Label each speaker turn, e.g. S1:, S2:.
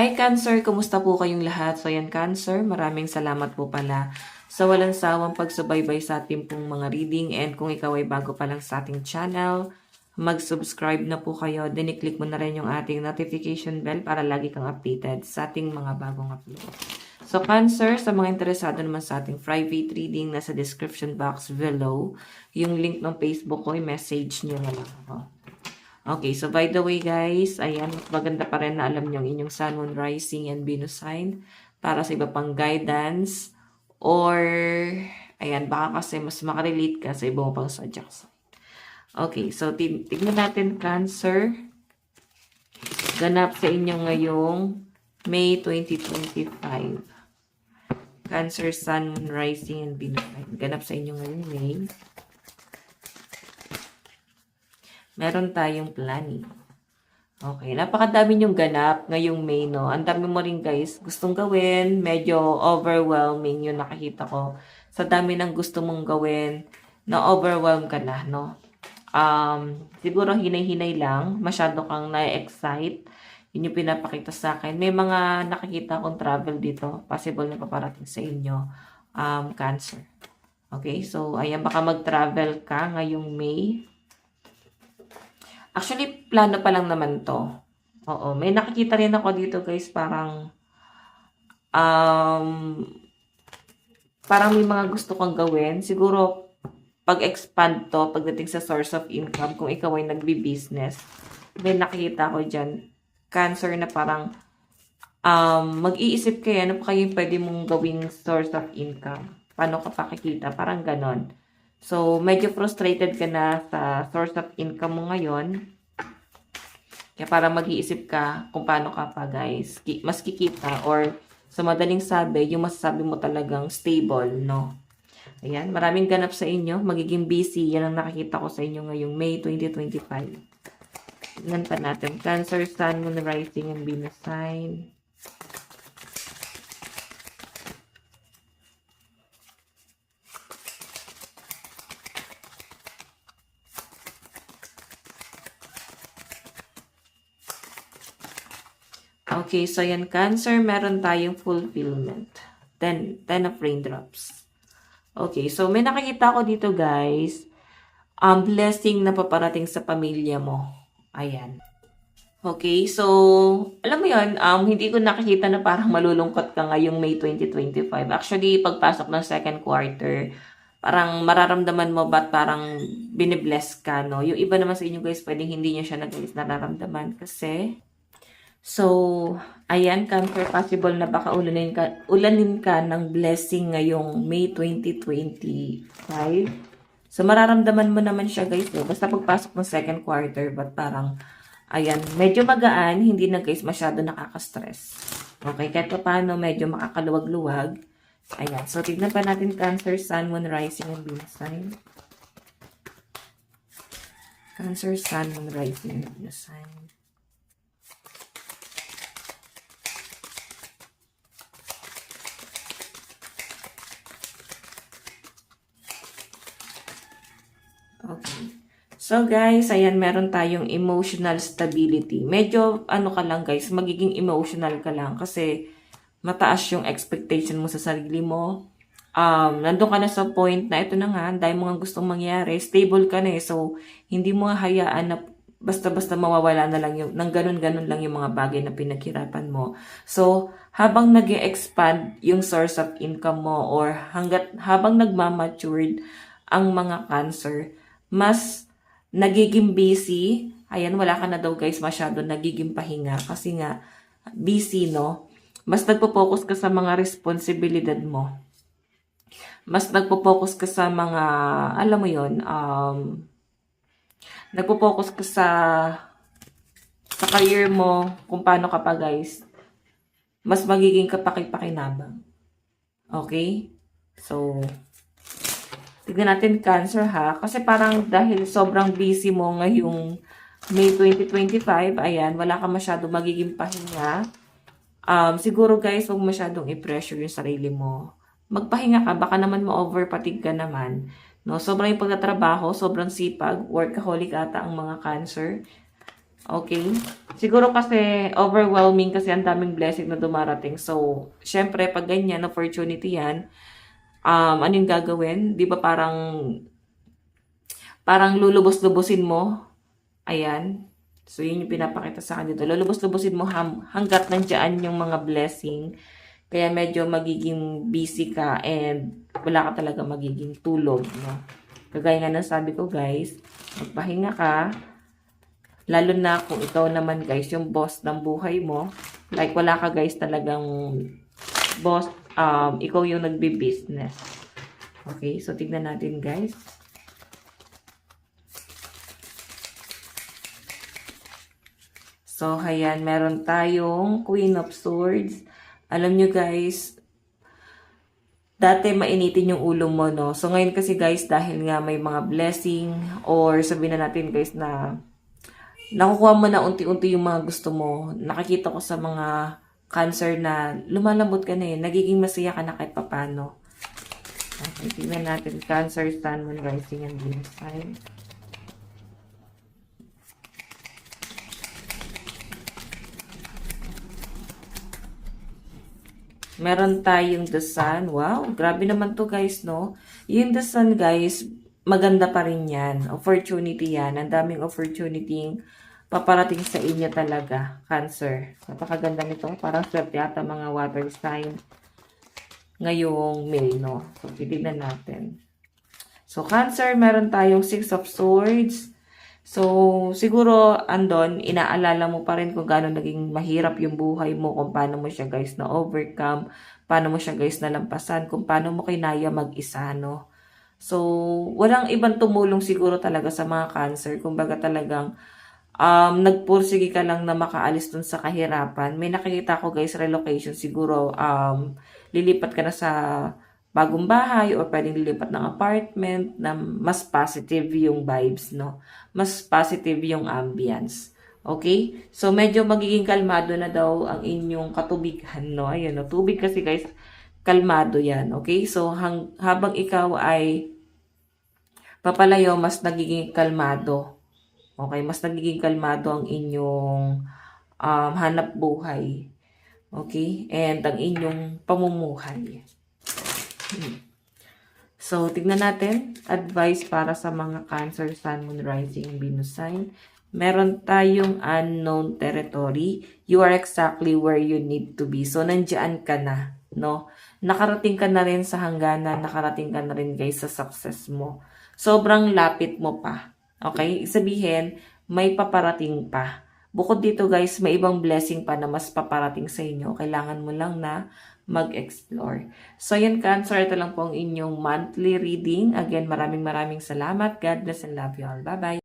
S1: Hi Cancer, kumusta po kayong lahat? So yan Cancer, maraming salamat po pala sa walang sawang pagsubaybay sa ating pong mga reading, and kung ikaw ay bago pa lang sa ating channel, mag-subscribe na po kayo, then i-click mo na rin yung ating notification bell para lagi kang updated sa ating mga bagong upload. So Cancer, sa mga interesado naman sa ating private reading, nasa description box below, yung link ng Facebook ko, i-message nyo na lang ako. Okay, so by the way guys, ayan, maganda pa rin na alam nyo ang inyong Sun, Moon, Rising, and Venus sign para sa iba pang guidance or, ayan, baka kasi mas makarelate ka sa iba pang zodiac sign. Okay, so tignan natin Cancer. Ganap sa inyo ngayong May 2025. Cancer, Sun, Moon, Rising, and Venus sign. Ganap sa inyo ngayong May. Meron tayong planning. Okay, napakadami yung ganap ngayong May, no? Ang dami mo rin guys gustong gawin, medyo overwhelming yung nakikita ko. Sa dami ng gusto mong gawin, na-overwhelm ka na, no? Siguro hinay-hinay lang, masyado kang na-excite. Yun yung pinapakita sa akin. May mga nakikita akong travel dito, possible na paparating sa inyo, Cancer. Okay, so ayan, baka mag-travel ka ngayong May. Actually, plano pa lang naman to. Oo, may nakikita rin ako dito guys, um, parang may mga gusto kang gawin. Siguro, pag-expand to, pagdating sa source of income, kung ikaw ay nagbi-business, may nakikita ko dyan, Cancer, na parang, mag-iisip kayo, ano pa kayo pwede mong gawing source of income? Paano ka pakikita? Parang ganon. So, medyo frustrated ka na sa source of income mo ngayon. Kaya parang mag-iisip ka kung paano ka pa guys mas kikita, or sa madaling sabi, yung masasabi mo talagang stable, no? Ayan, maraming ganap sa inyo. Magiging busy. Yan ang nakikita ko sa inyo ngayong May 2025. Tingnan pa natin. Cancer, Sun, Moon, Rising, and Venus sign. Okay, so yan Cancer, meron tayong fulfillment. 10 of raindrops. Okay, so may nakikita ko dito guys, blessing na paparating sa pamilya mo. Ayan. Okay, so alam mo yun, hindi ko nakikita na parang malulungkot ka ngayong May 2025. Actually, pagpasok ng second quarter, parang mararamdaman mo ba't parang binibless ka, no? Yung iba naman sa inyo guys, pwedeng hindi nyo siya nararamdaman kasi so, ayan, Cancer, possible na baka ulanin ka ng blessing ngayong May 2025. So, mararamdaman mo naman siya, guys. So, basta pagpasok ng second quarter, but parang, ayan, medyo magaan, hindi na, guys, masyado nakaka-stress. Okay, kahit pa paano, medyo makakaluwag-luwag. Ayan, so, tignan pa natin Cancer, Sun, Moon, Rising, and Venus sign. Cancer, Sun, Moon, Rising, and Venus sign. Okay. So guys, ayan, meron tayong emotional stability. Medyo, ano ka lang guys, magiging emotional ka lang kasi mataas yung expectation mo sa sarili mo. Nandun ka na sa point na ito na nga, dahil mga gustong mangyari, stable ka na eh. So, hindi mo hayaan na basta-basta mawawala na lang yung, ng ganun-ganun lang yung mga bagay na pinaghirapan mo. So, habang nag-expand yung source of income mo, or habang nagmamatured ang mga Cancer, mas nagiging busy. Ayan, wala ka na daw guys masyado nagiging pahinga kasi nga busy, no? Mas nagpo-focus ka sa mga responsibilidad mo. Mas nagpo-focus ka sa mga, alam mo yon, nagpo-focus ka sa career mo, kung paano ka pa guys, mas magiging kapaki-pakinabang. Okay? So, tignan natin Cancer ha. Kasi parang dahil sobrang busy mo ngayong May 2025, ayan, wala ka masyado magiging pahinga. Siguro guys, huwag masyadong i-pressure yung sarili mo. Magpahinga ka, baka naman ma-overfatigue ka naman. No? Sobrang yung pagtatrabaho, sobrang sipag, workaholic ata ang mga Cancer. Okay? Siguro kasi overwhelming kasi ang daming blessing na dumarating. So, syempre, pag ganyan, opportunity yan, ano yung gagawin? Di ba parang lulubos-lubosin mo? Ayan. So, yun yung pinapakita sa akin dito. Lulubos-lubosin mo hanggat nandiyan yung mga blessing. Kaya medyo magiging busy ka and wala ka talaga magiging tulog, no? Kagaya nga ng sabi ko, guys, magpahinga ka. Lalo na kung ikaw naman, guys, yung boss ng buhay mo. Like, wala ka, guys, talagang boss. Ikaw yung nagbi-business. Okay, so tignan natin, guys. So, ayan, meron tayong Queen of Swords. Alam nyo, guys, dati mainitin yung ulo mo, no? So, ngayon kasi, guys, dahil nga may mga blessing or sabihin na natin, guys, na nakukuha mo na unti-unti yung mga gusto mo. Nakikita ko sa mga Cancer na lumalambot ka na eh. Nagiging masaya ka na kahit papano. Okay, tingnan natin. Cancer, Sun, Moon, Rising, and Venus sign. Meron tayong The Sun. Wow, grabe naman to, guys, no? Yung The Sun, guys, maganda pa rin yan. Opportunity yan. Ang daming opportunity paparating sa inyo talaga, Cancer. Napakaganda nito. Parang swerte yata mga water sign ngayong May, no? So, titignan natin. So, Cancer, meron tayong 6 of Swords. So, siguro, andon, inaalala mo pa rin kung gaano naging mahirap yung buhay mo, kung paano mo siya, guys, na-overcome, paano mo siya, guys, nalampasan, kung paano mo kinaya mag-isa, no? So, walang ibang tumulong siguro talaga sa mga Cancer. Kumbaga talagang, nagpursige ka lang na makaalis dun sa kahirapan. May nakikita ko, guys, relocation. Siguro, lilipat ka na sa bagong bahay or pwedeng lilipat ng apartment na mas positive yung vibes, no? Mas positive yung ambience. Okay? So, medyo magiging kalmado na daw ang inyong katubigan, no? Ayun, no? Tubig kasi, guys, kalmado yan. Okay? So, habang ikaw ay papalayo, mas nagiging kalmado. Okay, mas nagiging kalmado ang inyong hanap buhay. Okay? And ang inyong pamumuhay. So, tignan natin. Advice para sa mga Cancer, Sun, Moon, Rising, Venus sign. Meron tayong unknown territory. You are exactly where you need to be. So, nandiyan ka na. No? Nakarating ka na rin sa hangganan. Nakarating ka na rin, guys, sa success mo. Sobrang lapit mo pa. Okay? Sabihin, may paparating pa. Bukod dito, guys, may ibang blessing pa na mas paparating sa inyo. Kailangan mo lang na mag-explore. So, yan, Cancer. Ito lang po ang inyong monthly reading. Again, maraming salamat. God bless and love you all. Bye-bye.